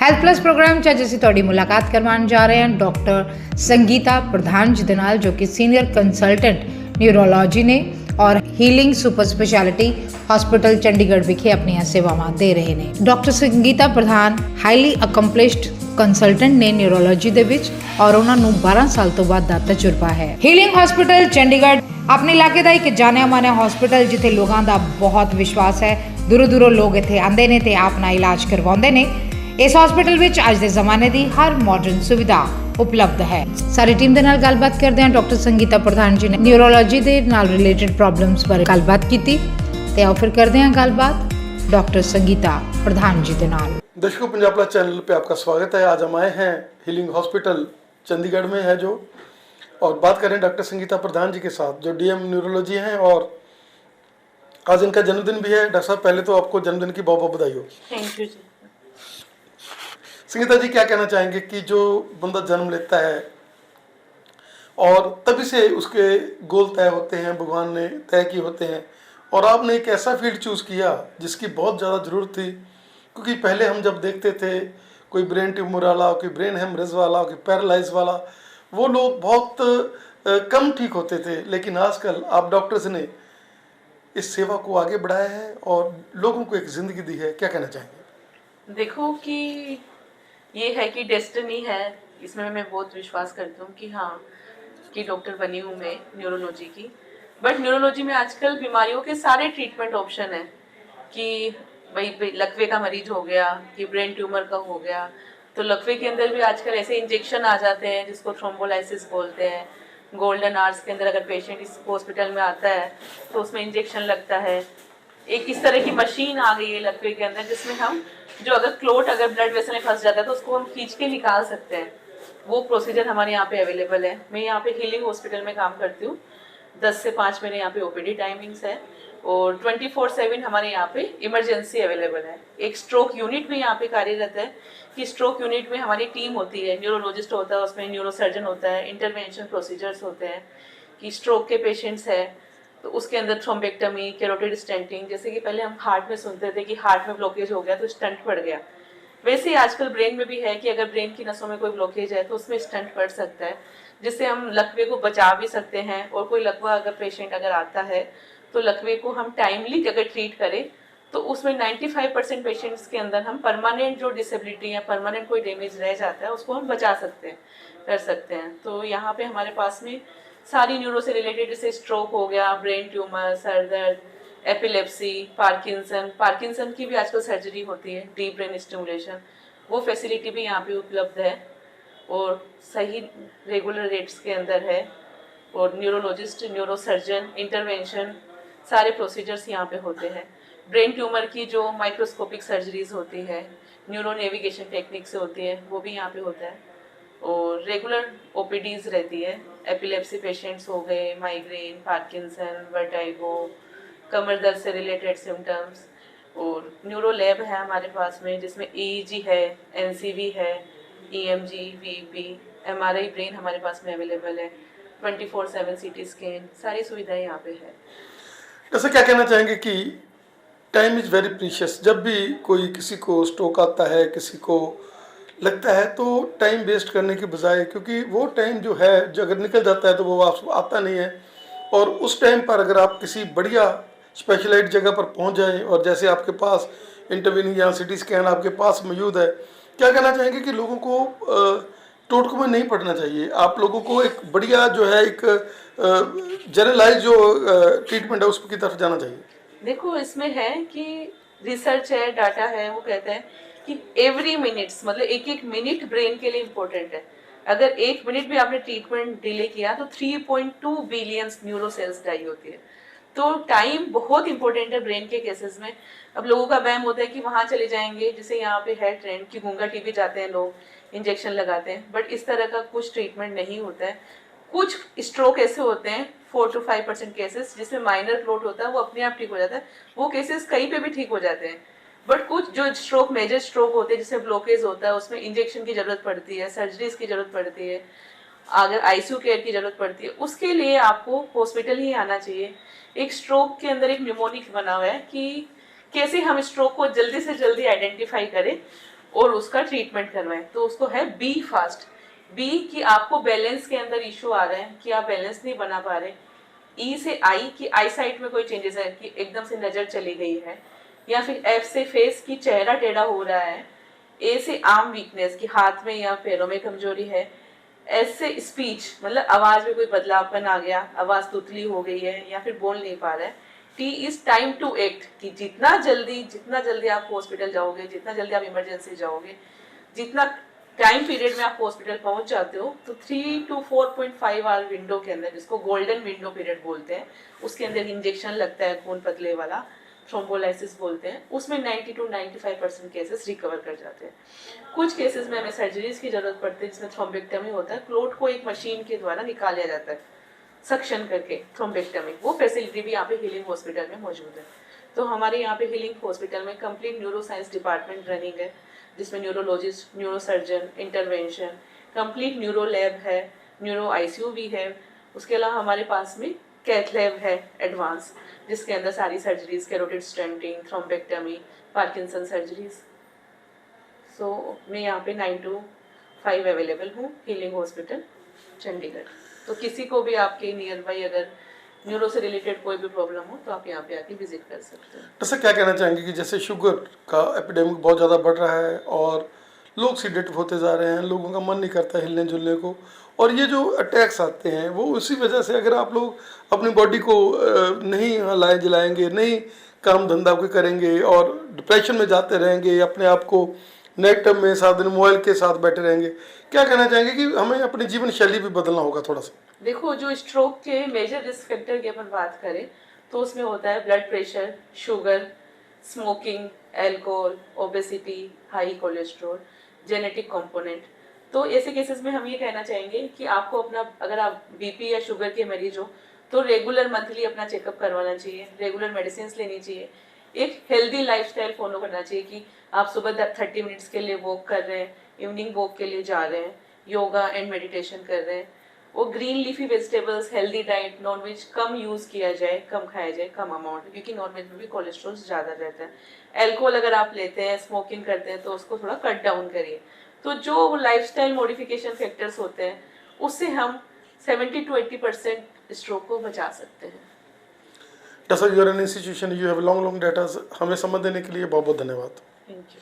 Health plus programme 'ਚ ਅੱਜ ਅਸੀਂ ਤੁਹਾਡੀ ਮੁਲਾਕਾਤ ਕਰਵਾਉਣ ਜਾ ਰਹੇ ਹਾਂ ਡਾਕਟਰ ਸੰਗੀਤਾ ਪ੍ਰਧਾਨ ਜੀ ਦੇ ਨਾਲ, ਜੋ ਕਿ ਸੀਨੀਅਰ ਕੰਸਲਟੈਂਟ ਨਿਊਰੋਲੋਜੀ ਨੇ ਔਰ Healing Super Speciality Hospital Chandigarh ਵਿਖੇ ਆਪਣੀਆਂ ਸੇਵਾਵਾਂ ਦੇ ਰਹੇ ਨੇ। Doctor Sangeeta Pradhan highly accomplished consultant ਨੇ ਨਿਊਰੋਲੋਜੀ ਦੇ ਵਿੱਚ ਔਰ ਉਹਨਾਂ ਨੂੰ 12 ਸਾਲ ਤੋਂ ਬਾਅਦ ਦਾ ਤਜਰਬਾ ਹੈ। ਹੀਲਿੰਗ ਹਸਪੀਟਲ ਚੰਡੀਗੜ੍ਹ ਆਪਣੇ ਇਲਾਕੇ ਦਾ ਇੱਕ ਜਾਣਿਆ ਮਾਨਿਆ ਹਸਪੀਟਲ, ਜਿੱਥੇ ਲੋਕਾਂ ਦਾ ਬਹੁਤ ਵਿਸ਼ਵਾਸ ਹੈ। ਦੂਰੋਂ ਦੂਰੋਂ ਲੋਕ ਇੱਥੇ ਆਉਂਦੇ ਨੇ ਤੇ ਆਪਣਾ ਇਲਾਜ ਕਰਵਾਉਂਦੇ ਨੇ। ਇਸ ਹਸਪੀਟਲ ਵਿੱਚ ਅੱਜ ਦੇ ਜ਼ਮਾਨੇ ਦੀ ਹਰ ਮਾਡਰਨ ਸੁਵਿਧਾ ਉਪਲਬਧ ਹੈ। ਸਾਰੀ ਟੀਮ ਦੇ ਨਾਲ ਗੱਲਬਾਤ ਕਰਦੇ ਹਾਂ। ਡਾਕਟਰ ਸੰਗੀਤਾ ਪ੍ਰਧਾਨ ਜੀ ਨੇ ਨਿਊਰੋਲੋਜੀ ਦੇ ਨਾਲ ਰਿਲੇਟਡ ਪ੍ਰੋਬਲਮਸ ਬਾਰੇ ਗੱਲਬਾਤ ਕੀਤੀ ਤੇ ਆਓ ਫਿਰ ਕਰਦੇ हैं ਗੱਲਬਾत डॉक्टर संगीता प्रधान जी के नाल। दर्शकों, पंजाब प्लस चैनल पे आपका स्वागत है। आज हम आए हैं हीलिंग हॉस्पिटल चंडीगढ़ में है जो, और बात करें डॉक्टर संगीता प्रधान जी के साथ, जो डीएम न्यूरोलॉजी हैं और आज इनका जन्मदिन भी है। डॉक्टर साहब, पहले तो आपको जन्मदिन की बहुत बहुत बधाई हो। थैंक यू जी। संगीता जी, क्या कहना चाहेंगे कि जो बंदा जन्म लेता है और तभी से उसके गोल तय होते हैं, भगवान ने तय किए होते हैं, और आपने एक ऐसा फील्ड चूज़ किया जिसकी बहुत ज़्यादा ज़रूरत थी, क्योंकि पहले हम जब देखते थे कोई ब्रेन ट्यूमर वाला, कोई ब्रेन हेमरेज वाला, कोई पैरालाइज वाला, वो लोग बहुत कम ठीक होते थे। लेकिन आजकल आप डॉक्टर्स ने इस सेवा को आगे बढ़ाया है और लोगों को एक ज़िंदगी दी है। क्या कहना चाहेंगे? देखो कि ये है कि डेस्टिनी है, इसमें मैं बहुत विश्वास करती हूँ कि हाँ, कि डॉक्टर बनी हूँ मैं न्यूरोलॉजी की। बट न्यूरोलॉजी में आजकल बीमारियों के सारे ट्रीटमेंट ऑप्शन हैं कि भाई लकवे का मरीज हो गया, कि ब्रेन ट्यूमर का हो गया, तो लकवे के अंदर भी आजकल ऐसे इंजेक्शन आ जाते हैं जिसको थ्रोम्बोलाइसिस बोलते हैं। गोल्डन आवर्स के अंदर अगर पेशेंट इस हॉस्पिटल में आता है तो उसमें इंजेक्शन लगता है। एक इस तरह की मशीन आ गई है लकवे के अंदर, जिसमें हम जो अगर क्लोट अगर ब्लड वेसल में फंस जाता है तो उसको हम खींच के निकाल सकते हैं। वो प्रोसीजर हमारे यहाँ पे अवेलेबल है। मैं यहाँ पे हीलिंग हॉस्पिटल में काम करती हूँ। 10 से 5 मेरे यहाँ पे ओपीडी टाइमिंग्स है और 24/7 हमारे यहाँ पे इमरजेंसी अवेलेबल है। एक स्ट्रोक यूनिट भी यहाँ पे कार्यरत है कि स्ट्रोक यूनिट में हमारी टीम होती है, न्यूरोलॉजिस्ट होता है, उसमें न्यूरोसर्जन होता है, इंटरवेंशन प्रोसीजर्स होते हैं कि स्ट्रोक के पेशेंट्स है तो उसके अंदर थ्रोम्बेक्टमी, कैरोटिड स्टेंटिंग, जैसे कि पहले हम हार्ट में सुनते थे कि हार्ट में ब्लॉकेज हो गया तो स्टंट पड़ गया, वैसे ही आजकल ब्रेन में भी है कि अगर ब्रेन की नसों में कोई ब्लॉकेज है तो उसमें स्टंट पड़ सकता है, जिससे हम लकवे को बचा भी सकते हैं। और कोई लकवा अगर पेशेंट अगर आता है तो लकवे को हम टाइमली अगर ट्रीट करें तो उसमें 95% पेशेंट्स के अंदर हम परमानेंट जो डिसेबिलिटी या परमानेंट कोई डैमेज रह जाता है उसको हम बचा सकते हैं, कर सकते हैं। तो यहाँ पे हमारे पास में सारी न्यूरो से रिलेटेड, जैसे स्ट्रोक हो गया, ब्रेन ट्यूमर, सर दर्द, एपिलेप्सी, पार्किंसन की भी आजकल सर्जरी होती है, डीप ब्रेन स्टिमुलेशन, वो फैसिलिटी भी यहाँ पे उपलब्ध है और सही रेगुलर रेट्स के अंदर है। और न्यूरोलॉजिस्ट, न्यूरोसर्जन, इंटरवेंशन सारे प्रोसीजर्स यहाँ पे होते हैं। ब्रेन ट्यूमर की जो माइक्रोस्कोपिक सर्जरीज होती है, न्यूरो नेविगेशन टेक्निक से होती है, वो भी यहाँ पे होता है। और रेगुलर ओपीडीज रहती है। एपिलेप्सी पेशेंट्स हो गए, माइग्रेन, पार्किंसन, वर्टाइगो, कमर दर्द से रिलेटेड सिम्टम्स। और न्यूरो लैब है हमारे पास में, जिसमें ईईजी है, एनसीवी है, ईएमजी, वीईपी, एमआरआई ब्रेन हमारे पास में अवेलेबल है, 24/7 सीटी स्कैन, सारी सुविधाएं यहाँ पे है। जैसे क्या कहना चाहेंगे कि टाइम इज़ वेरी प्रीशियस। जब भी कोई किसी को स्ट्रोक आता है, किसी को लगता है, तो टाइम वेस्ट करने की बजाय, क्योंकि वो टाइम जो है जो अगर निकल जाता है तो वो वापस आता नहीं है, और उस टाइम पर अगर आप किसी बढ़िया स्पेशलाइज्ड जगह पर पहुंच जाएं और जैसे आपके पास इंटरवीनिंग या सिटी स्कैन आपके पास मौजूद है, क्या कहना चाहेंगे कि लोगों को टोटकों में नहीं पड़ना चाहिए? आप लोगों को एक बढ़िया जो है एक जनरलाइज जो ट्रीटमेंट है उसकी तरफ जाना चाहिए। देखो, इसमें है कि रिसर्च है, डाटा है, वो कहते हैं कि एवरी मिनट्स, मतलब एक एक मिनट ब्रेन के लिए इम्पोर्टेंट है। अगर 1 मिनट भी आपने ट्रीटमेंट डिले किया तो 3.2 बिलियन न्यूरो सेल्स डाई होती है। तो टाइम बहुत इंपॉर्टेंट है ब्रेन के केसेस में। अब लोगों का वहम होता है कि वहाँ चले जाएंगे, जैसे यहाँ पे है ट्रेंड कि गूंगा टीबी जाते हैं लोग, इंजेक्शन लगाते हैं, बट इस तरह का कुछ ट्रीटमेंट नहीं होता है। कुछ स्ट्रोक ऐसे होते हैं 4 to 5% केसेस जिसमें माइनर क्लोट होता है, वो अपने आप ठीक हो जाता है, वो केसेस कहीं पे भी ठीक हो जाते हैं। बट कुछ जो स्ट्रोक, मेजर स्ट्रोक होते हैं जिसमें ब्लॉकेज होता है, उसमें इंजेक्शन की जरूरत पड़ती है, सर्जरीज की जरूरत पड़ती है, अगर आईसीयू केयर की जरूरत पड़ती है, उसके लिए आपको हॉस्पिटल ही आना चाहिए। एक स्ट्रोक के अंदर एक न्यूमोनिक बना हुआ है कि कैसे हम स्ट्रोक को जल्दी से जल्दी आइडेंटिफाई करें और उसका ट्रीटमेंट करवाएं। तो उसको है बी फास्ट। बी कि आपको बैलेंस के अंदर इशू आ रहा है, कि आप बैलेंस नहीं बना पा रहे। ई से आई कि आई साइट में कोई चेंजेस है, कि एकदम से नजर चली गई है, या फिर एफ से फेस की चेहरा टेढ़ा हो रहा है। ए से आर्म वीकनेस कि हाथ में या पैरों में कमजोरी है। एस से स्पीच मतलब आवाज में कोई बदलावपन आ गया, आवाज तुतली हो गई है या फिर बोल नहीं पा रहा है। It is time to act कि जितना जल्दी आप हॉस्पिटल जाओगे, जितना जल्दी आप इमरजेंसी जाओगे, जितना टाइम पीरियड में आप हॉस्पिटल पहुंच जाते हो, तो 3 to 4.5 आवर विंडो के अंदर, जिसको गोल्डन विंडो पीरियड बोलते हैं, उसके अंदर इंजेक्शन लगता है खून पतले वाला, थ्रोम्बोलाइसिस बोलते हैं, उसमें 90 to 95% केसेस रिकवर कर जाते हैं। कुछ केसेस में हमें सर्जरीज की जरूरत पड़ती है, जिसमें थ्रोम्बेक्टमी होता है, क्लोट को एक मशीन के द्वारा निकाला जाता है सक्शन करके, थ्रोम्बेक्टमी। वो फैसिलिटी भी यहाँ पे हीलिंग हॉस्पिटल में मौजूद है। तो हमारे यहाँ पे हीलिंग हॉस्पिटल में complete neuro science department running है, जिसमें neurologist, neurosurgeon, intervention, complete neuro lab है, न्यूरो आईसीयू भी है। उसके अलावा हमारे पास में कैथ लैब है एडवांस, जिसके अंदर सारी surgeries, carotid stenting, thrombectomy, Parkinson surgeries. So मैं यहाँ पे 9 to 5 अवेलेबल हूँ, हीलिंग हॉस्पिटल चंडीगढ़। तो किसी को भी आपके नियर बाई अगर न्यूरो से रिलेटेड कोई भी प्रॉब्लम हो तो आप यहाँ पे आके विजिट कर सकते हैं। तो सर क्या कहना चाहेंगे कि जैसे शुगर का एपिडेमिक बहुत ज़्यादा बढ़ रहा है और लोग सीडेटिव होते जा रहे हैं, लोगों का मन नहीं करता हिलने जुलने को, और ये जो अटैक्स आते हैं वो उसी वजह से, अगर आप लोग अपनी बॉडी को नहीं हिलाए जलाएंगे, नहीं काम धंधा कोई करेंगे और डिप्रेशन में जाते रहेंगे, अपने आप को नेट में साथ दिन मोबाइल के साथ बैठे रहेंगे, क्या कहना चाहेंगे कि हमें अपनी जीवन शैली भी बदलना होगा थोड़ा सा? देखो, जो स्ट्रोक के मेजर रिस्क फैक्टर की अपन बात करें तो उसमें होता है blood pressure, sugar, smoking, alcohol, obesity, high cholesterol, genetic component. तो ऐसे केसेस में हम ये कहना चाहेंगे कि आपको अपना, अगर आप बीपी या शुगर के मरीज हो तो रेगुलर मंथली अपना चेकअप करवाना चाहिए, रेगुलर मेडिसिन लेनी चाहिए, एक हेल्दी लाइफस्टाइल फॉलो करना चाहिए कि आप सुबह 30 मिनट्स के लिए वॉक कर रहे हैं, इवनिंग वॉक के लिए जा रहे हैं, योगा एंड मेडिटेशन कर रहे हैं, वो green leafy vegetables, healthy diet, non veg कम यूज किया जाए, कम खाया जाए, कम अमाउंट में, क्योंकि नॉनवेज में भी कोलेस्ट्रॉल ज़्यादा रहता है। अल्कोहल अगर आप लेते हैं, स्मोकिंग करते हैं, तो उसको थोड़ा कट डाउन करिए। तो जो लाइफस्टाइल मॉडिफिकेशन फैक्टर्स होते हैं उससे हम 70 to 80% स्ट्रोक को बचा सकते हैं। Doctor, you are an institution, you have long data, हमें समझ देने के लिए बहुत बहुत धन्यवाद। Thank you.